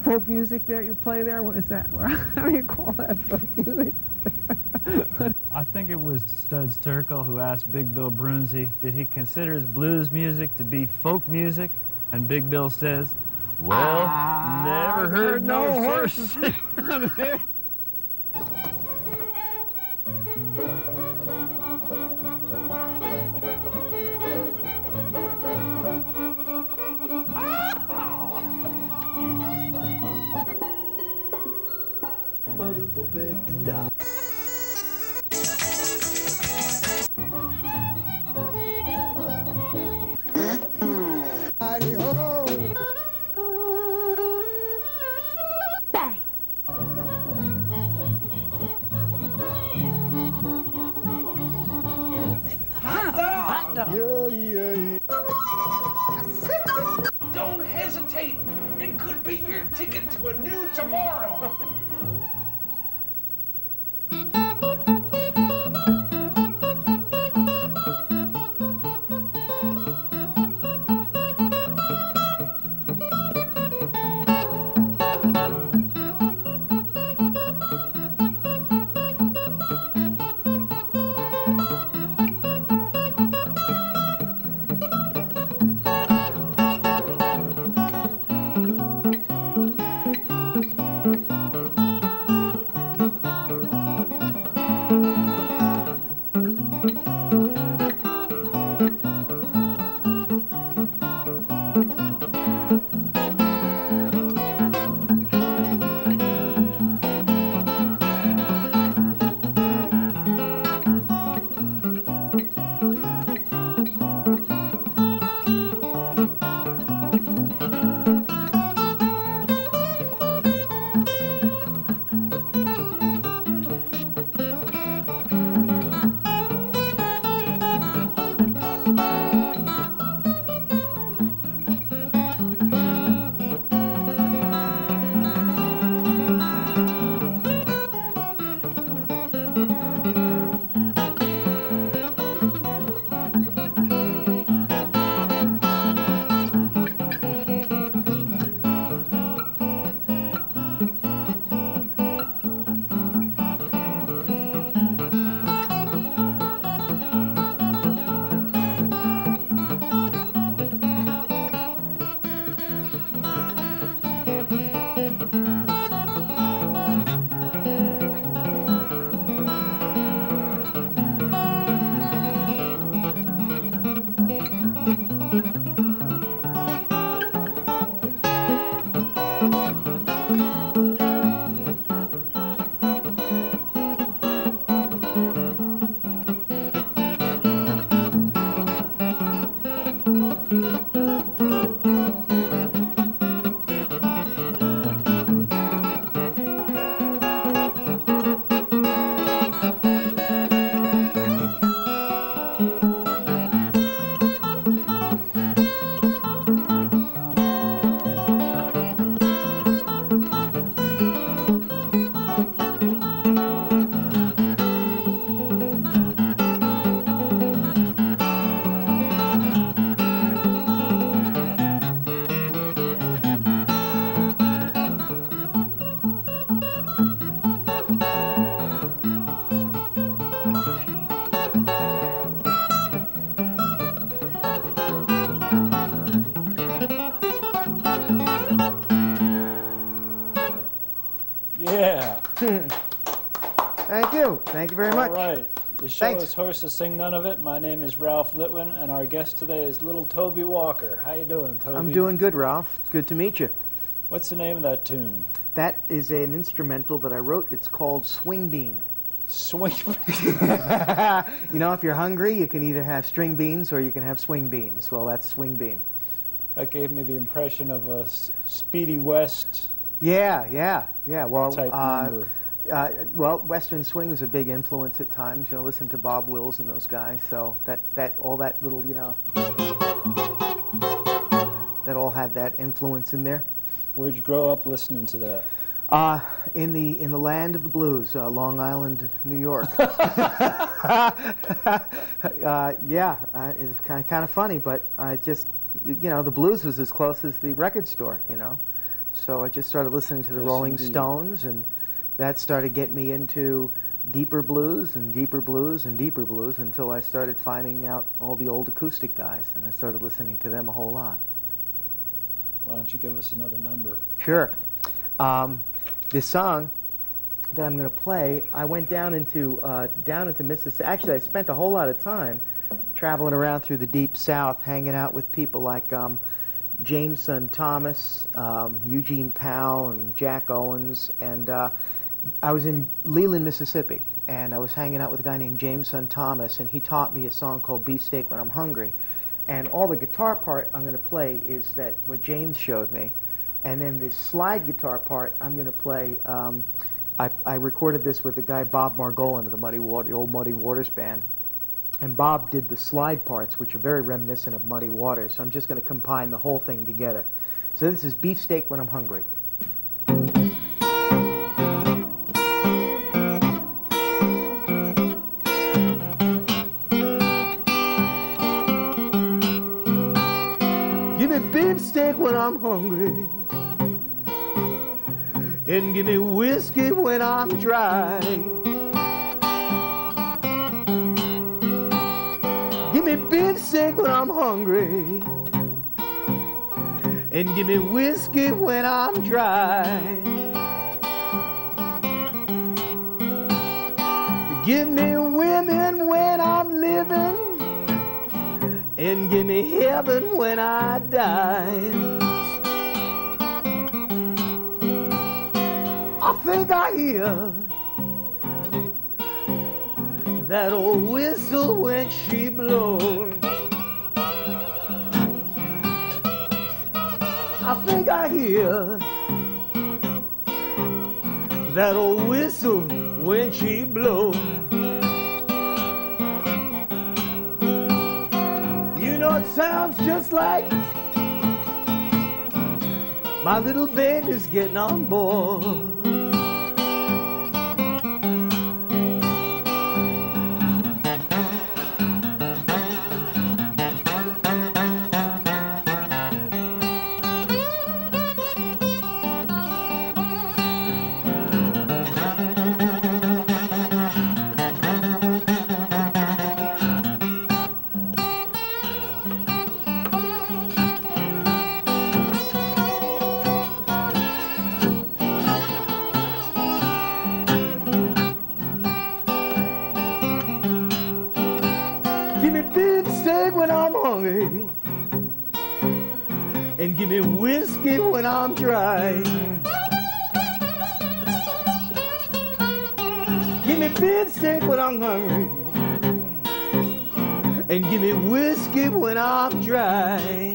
folk music that you play there? What is that? How do you call that folk music? I think it was Studs Terkel who asked Big Bill Brunzi, did he consider his blues music to be folk music? And Big Bill says, well, never heard no horse. Don't hesitate. It could be your ticket to a new tomorrow. Yeah. Thank you. Thank you very much. All right. The show is Horses Sing None of It. My name is Ralph Litwin, and our guest today is little Toby Walker. How you doing, Toby? I'm doing good, Ralph. It's good to meet you. What's the name of that tune? That is an instrumental that I wrote. It's called Swing Bean. Swing You know, if you're hungry, you can either have string beans or you can have swing beans. Well, that's Swing Bean. That gave me the impression of a Speedy West Yeah. Well, type number. Well, Western swing was a big influence at times. You know, listen to Bob Wills and those guys. So all that little, you know, that all had that influence in there. Where'd you grow up listening to that? In the land of the blues, Long Island, New York. It's kind of funny, but just, you know, the blues was as close as the record store, you know. So I just started listening to the Yes, Rolling indeed. Stones, and that started getting me into deeper blues and deeper blues and deeper blues until I started finding out all the old acoustic guys, and I started listening to them a whole lot. Why don't you give us another number? Sure. This song that I'm going to play, I went down into Mississippi. Actually, I spent a whole lot of time traveling around through the Deep South, hanging out with people like Jameson Thomas, Eugene Powell, and Jack Owens. And I was in Leland, Mississippi, and I was hanging out with a guy named Jameson Thomas, and he taught me a song called Beefsteak When I'm Hungry. And all the guitar part I'm going to play is what James showed me. And then the slide guitar part I'm going to play, I recorded this with the guy Bob Margolin of the old Muddy Waters band. And Bob did the slide parts, which are very reminiscent of Muddy Waters. So I'm just going to combine the whole thing together. So this is Beefsteak When I'm Hungry. Give me beefsteak when I'm hungry, and give me whiskey when I'm dry. Give me beefsteak when I'm hungry, and give me whiskey when I'm dry. Give me women when I'm living, and give me heaven when I die. I think I hear that old whistle when she blows. I think I hear that old whistle when she blows. You know, it sounds just like my little baby's getting on board. Give me beefsteak when I'm hungry, and give me whiskey when I'm dry. Give me beefsteak when I'm hungry, and give me whiskey when I'm dry.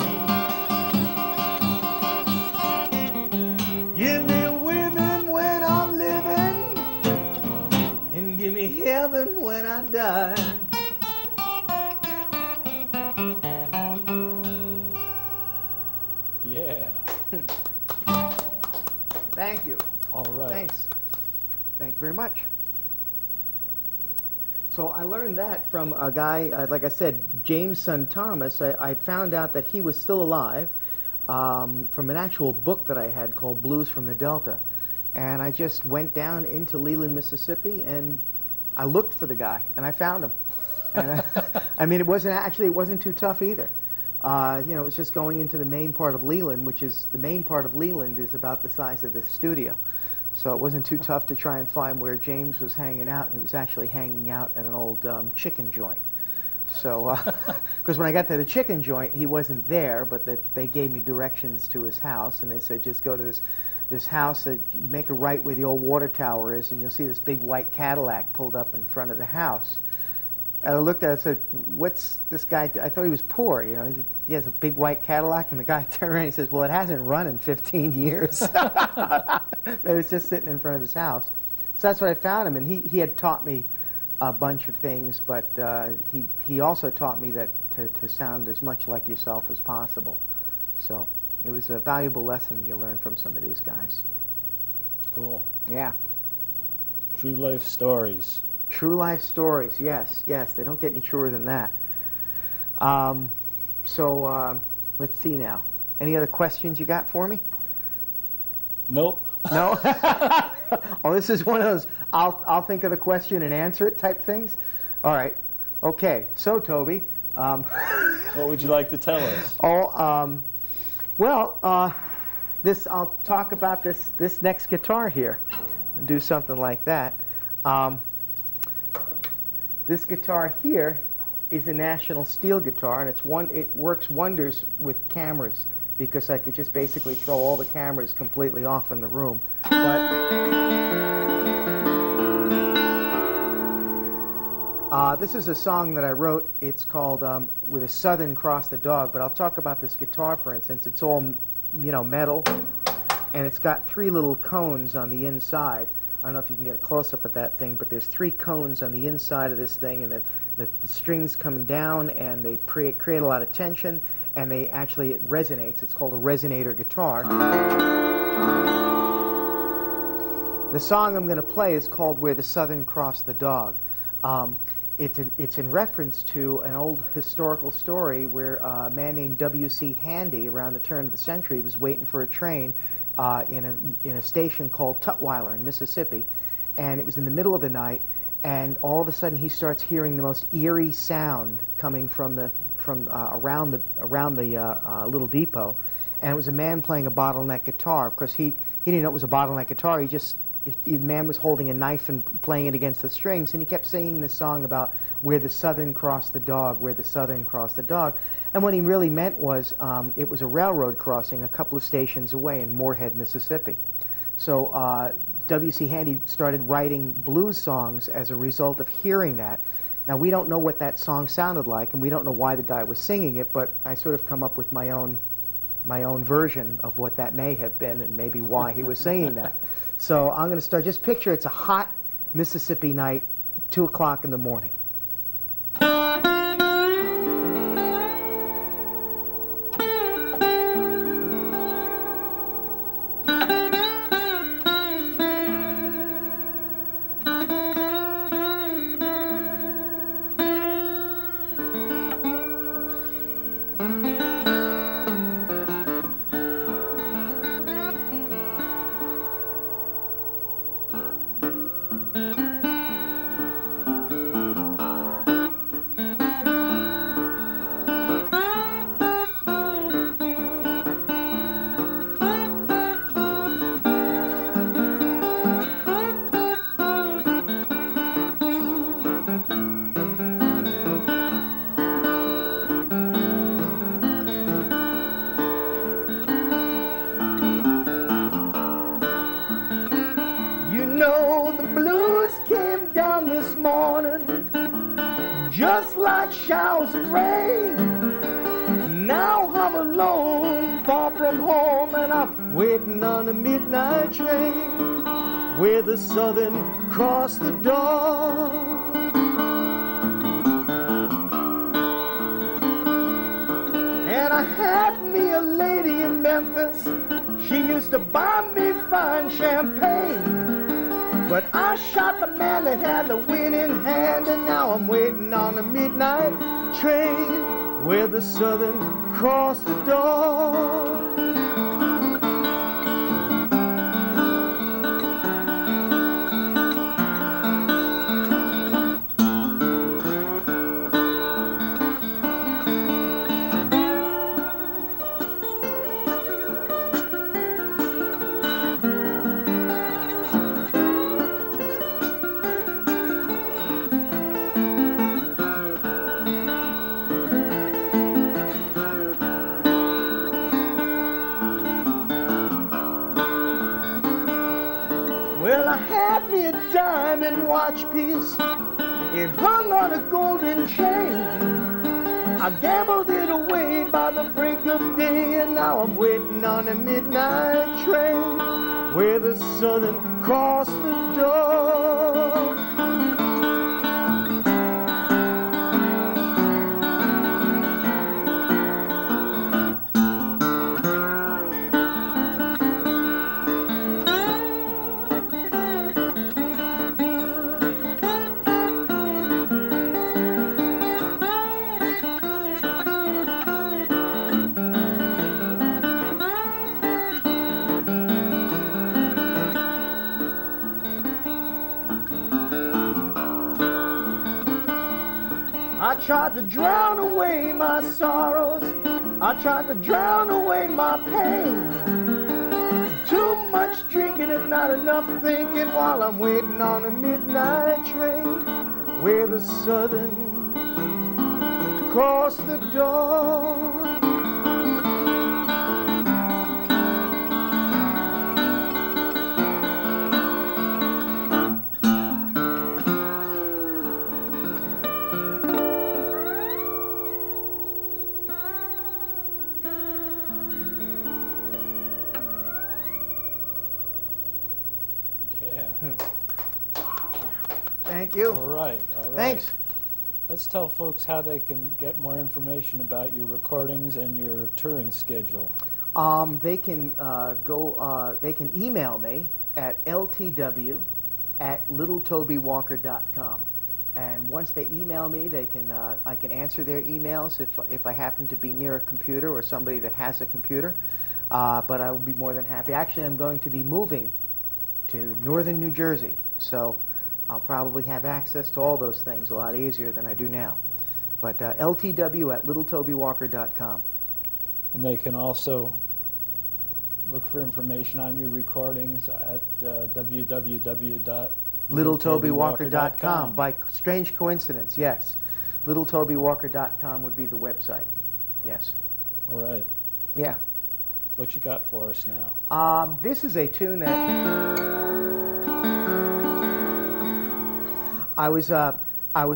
Give me women when I'm living, and give me heaven when I die. Yeah. Thank you. All right. Thanks. Thank you very much. So I learned that from a guy, like I said, Jameson Thomas. I found out that he was still alive from an actual book that I had called Blues from the Delta. And I just went down into Leland, Mississippi, and I looked for the guy, and I found him. And I mean, it wasn't too tough either. You know, it was just going into the main part of Leland, which is, the main part of Leland is about the size of this studio. So it wasn't too tough to try and find where James was hanging out. And he was actually hanging out at an old chicken joint. So, because when I got to the chicken joint, he wasn't there, but they gave me directions to his house, and they said, just go to this house, that you make a right where the old water tower is, and you'll see this big white Cadillac pulled up in front of the house. And I looked at it and said, what's this guy, I thought he was poor, you know, he has a big white Cadillac, and the guy turned around and he says, well, it hasn't run in 15 years. It was just sitting in front of his house. So that's what I found him, and he had taught me a bunch of things, but he also taught me that to sound as much like yourself as possible. So it was a valuable lesson you learn from some of these guys. Cool. Yeah. True life stories. True life stories, yes, yes. They don't get any truer than that. So let's see now. Any other questions you got for me? Nope. No? Oh, this is one of those I'll think of the question and answer it type things? All right. Okay. So, Toby. What would you like to tell us? Oh, I'll talk about this next guitar here. Do something like that. This guitar here is a National steel guitar, and it works wonders with cameras, because I could just basically throw all the cameras completely off in the room. But this is a song that I wrote. It's called "With a Southern Cross the Dog." But I'll talk about this guitar, for instance. It's all, metal, and it's got 3 little cones on the inside. I don't know if you can get a close-up at that thing, but there's 3 cones on the inside of this thing, and the strings come down, and they create a lot of tension, and it resonates. It's called a resonator guitar. The song I'm going to play is called "Where the Southern Cross the Dog." It's in reference to an old historical story where a man named W.C. Handy, around the turn of the century, was waiting for a train in a station called Tutwiler in Mississippi, and it was in the middle of the night, and all of a sudden he starts hearing the most eerie sound coming from around the little depot, and it was a man playing a bottleneck guitar. Of course, he didn't know it was a bottleneck guitar. The man was holding a knife and playing it against the strings, and he kept singing this song about "Where the Southern Cross the Dog, where the Southern Cross the Dog." And what he really meant was it was a railroad crossing a couple of stations away in Moorhead, Mississippi. So W.C. Handy started writing blues songs as a result of hearing that. Now, we don't know what that song sounded like, and we don't know why the guy was singing it, but I sort of come up with my own version of what that may have been and maybe why he was singing that. So I'm going to start. Just picture it's a hot Mississippi night, 2 o'clock in the morning. Just like showers of rain. Now I'm alone, far from home, and I'm waiting on a midnight train where the Southern Cross the Dog. And I had me a lady in Memphis. She used to buy me fine champagne, but I shot the man that had the winning hand, and now I'm waiting on a midnight train where the Southern Cross the Dog. Well, I had me a diamond watch piece. It hung on a golden chain. I gambled it away by the break of day, and now I'm waiting on a midnight train where the Southern Cross the Dog. I tried to drown away my sorrows. I tried to drown away my pain. Too much drinking and not enough thinking while I'm waiting on a midnight train where the southern cross the dawn. Thank you. All right. Thanks. Let's tell folks how they can get more information about your recordings and your touring schedule. They can they can email me at ltw@littletobywalker.com. And once they email me, they can I can answer their emails if I happen to be near a computer or somebody that has a computer. But I will be more than happy. Actually, I'm going to be moving to northern New Jersey, so I'll probably have access to all those things a lot easier than I do now. But ltw@littletobywalker.com. And they can also look for information on your recordings at littletobywalker.com. By strange coincidence, yes. littletobywalker.com would be the website. Yes. All right. Yeah. What you got for us now? This is a tune that I was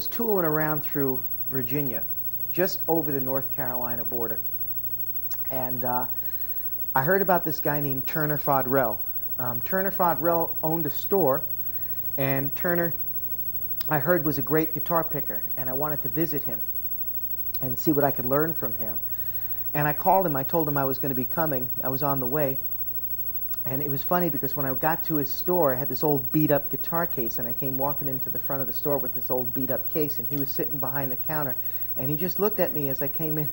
tooling around through Virginia, just over the North Carolina border, and I heard about this guy named Turner Fodrell. Turner Fodrell owned a store, and Turner, I heard, was a great guitar picker, and I wanted to visit him and see what I could learn from him. And I called him. I told him I was going to be coming. I was on the way. And it was funny because when I got to his store, I had this old beat-up guitar case, and I came walking into the front of the store with this old beat-up case, and he was sitting behind the counter, and he just looked at me as I came in.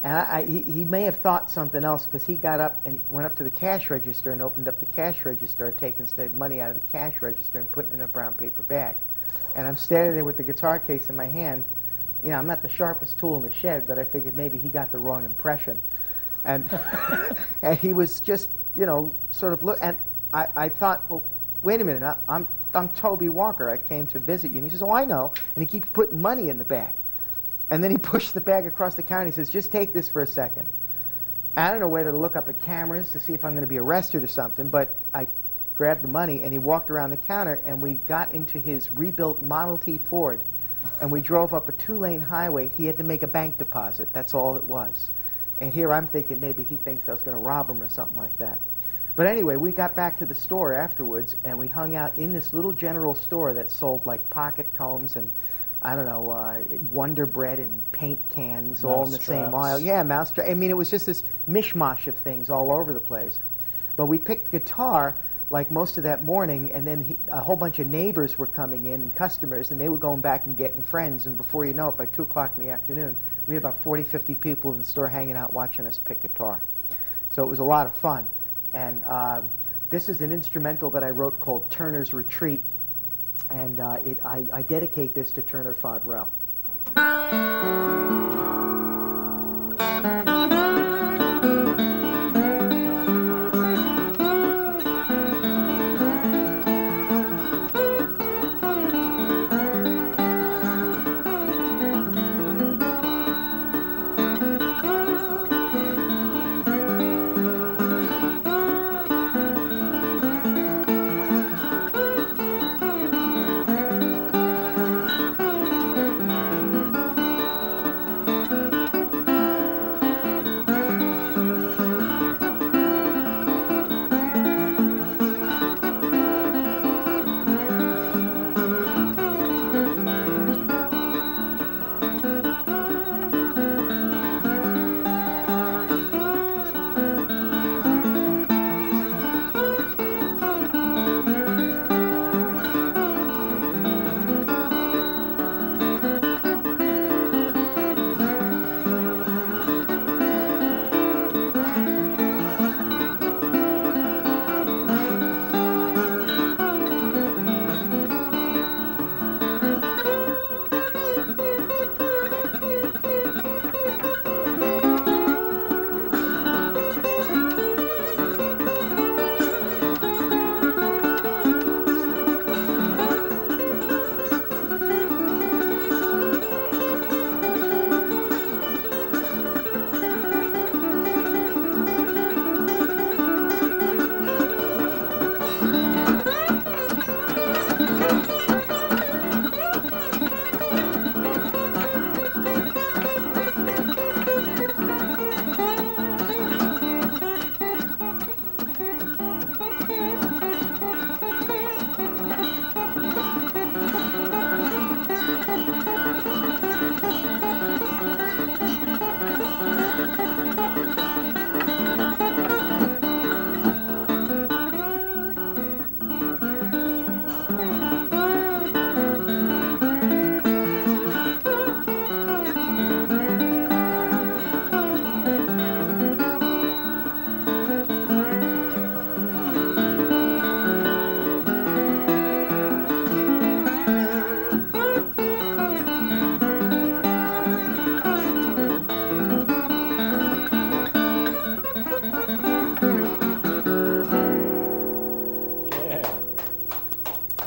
And he may have thought something else, because he got up and went up to the cash register and opened up the cash register, taking the money out of the cash register and putting it in a brown paper bag. And I'm standing there with the guitar case in my hand. You know, I'm not the sharpest tool in the shed, but I figured maybe he got the wrong impression. And, and he was just, you know, sort of look, and I thought, well, wait a minute, I'm Toby Walker. I came to visit you. And he says, oh, I know. And he keeps putting money in the bag. And then he pushed the bag across the counter. He says, just take this for a second. I don't know whether to look up at cameras to see if I'm going to be arrested or something, but I grabbed the money, and he walked around the counter, and we got into his rebuilt Model T Ford, and we drove up a 2-lane highway. He had to make a bank deposit. That's all it was. And here I'm thinking maybe he thinks I was going to rob him or something like that. But anyway, we got back to the store afterwards, and we hung out in this little general store that sold like pocket combs and, I don't know, Wonder Bread and paint cans all in the same aisle. Yeah, mousetrap. I mean, it was just this mishmash of things all over the place. But we picked guitar like most of that morning, and then a whole bunch of neighbors were coming in and customers, and they were going back and getting friends, and before you know it, by 2 o'clock in the afternoon, we had about 40, 50 people in the store hanging out watching us pick guitar. So it was a lot of fun. And this is an instrumental that I wrote called Turner's Retreat, and I dedicate this to Turner Fodrell.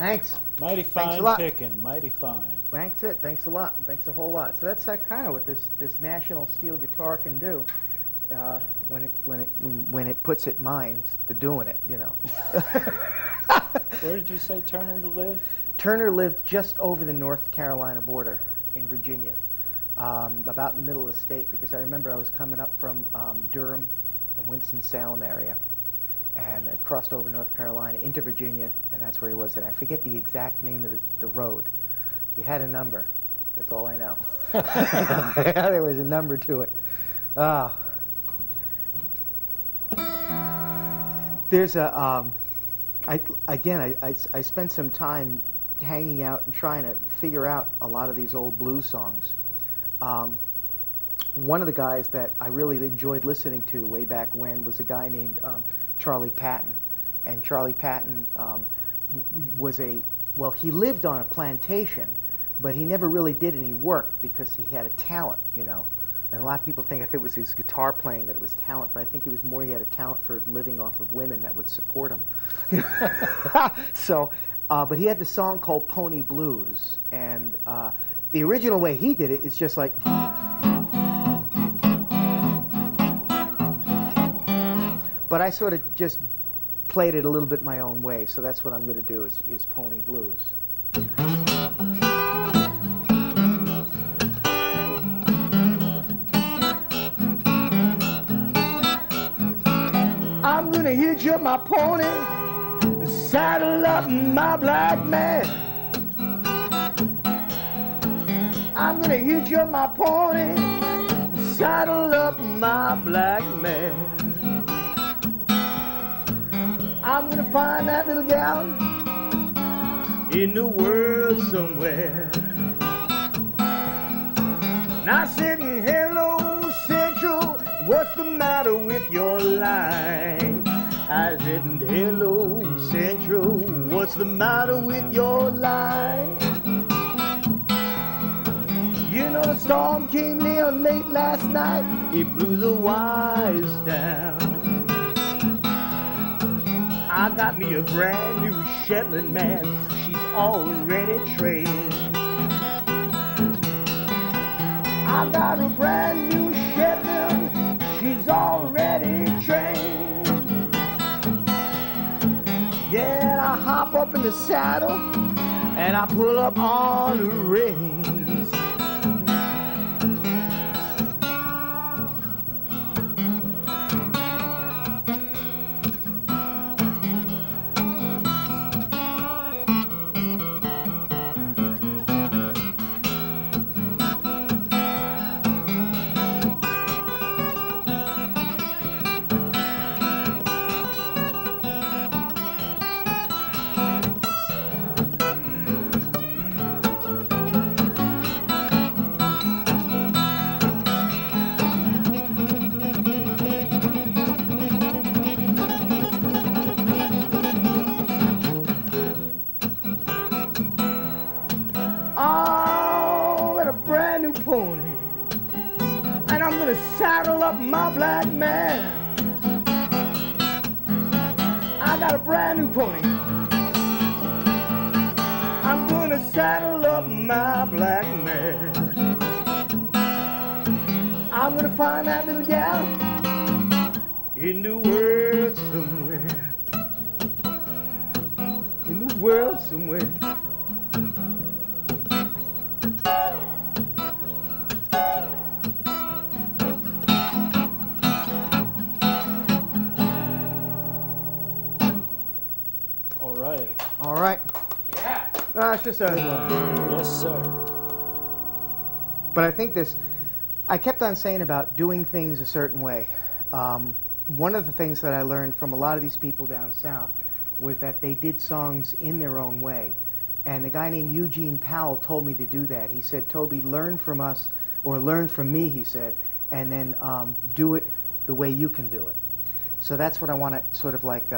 Thanks. Mighty Thanks a fine lot. picking, mighty fine. Thanks it. Thanks a lot. Thanks a whole lot. So that's kind of what this National steel guitar can do when it puts its mind to doing it, you know. Where did you say Turner lived? Turner lived just over the North Carolina border in Virginia, about in the middle of the state, because I remember I was coming up from Durham and Winston-Salem area, and I crossed over North Carolina into Virginia, and that's where he was. And I forget the exact name of the road. It had a number. That's all I know. There was a number to it. There's a, I spent some time hanging out and trying to figure out a lot of these old blues songs. One of the guys that I really enjoyed listening to way back when was a guy named Charlie Patton. And Charlie Patton was he lived on a plantation, but he never really did any work because he had a talent, you know. And a lot of people think, I think it was his guitar playing that it was talent, but I think he was more, he had a talent for living off of women that would support him. So, but he had this song called Pony Blues, and the original way he did it is just like, but I sort of just played it a little bit my own way, so that's what I'm going to do is Pony Blues. I'm gonna hitch up my pony, saddle up my black mare. I'm gonna hitch up my pony, saddle up my black mare. I'm gonna find that little gal in the world somewhere. Now sitting, hello Central, what's the matter with your line? I said, hello Central, what's the matter with your line? You know the storm came in late last night, it blew the wires down. I got me a brand new Shetland man, she's already trained. I got a brand new Shetland, she's already trained. Yeah, and I hop up in the saddle and I pull up on the reins. Pony, and I'm gonna saddle up my black mare. I got a brand new pony, I'm gonna saddle up my black mare. I'm gonna find that little gal in the world somewhere, in the world somewhere. All right. Yeah. No, it's just a... Yes, sir. But I think I kept on saying about doing things a certain way. One of the things that I learned from a lot of these people down south was that they did songs in their own way. And the guy named Eugene Powell told me to do that. He said, Toby, learn from us, or learn from me, he said, and then do it the way you can do it. So that's what I want to sort of like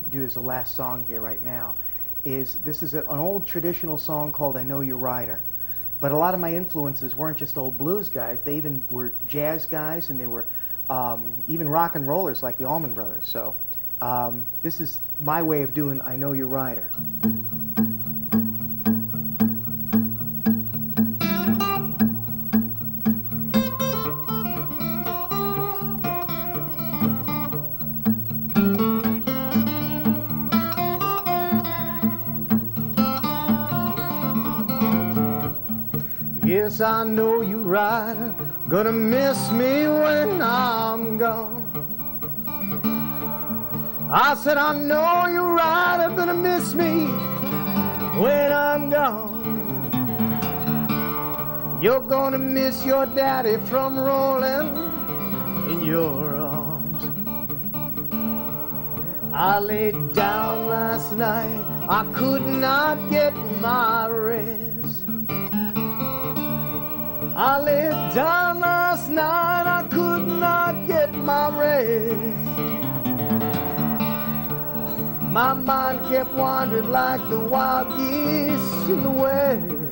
do as the last song here right now. This is an old traditional song called I Know You're Rider. But a lot of my influences weren't just old blues guys. They even were jazz guys, and they were even rock and rollers like the Allman Brothers. So this is my way of doing I Know You're Rider. Yes, I know you're right. Gonna miss me when I'm gone. I said, I know you're right. I'm gonna miss me when I'm gone. You're gonna miss your daddy from rolling in your arms. I laid down last night, I could not get my rest. I laid down last night, I could not get my rest. My mind kept wandering like the wild geese in the west.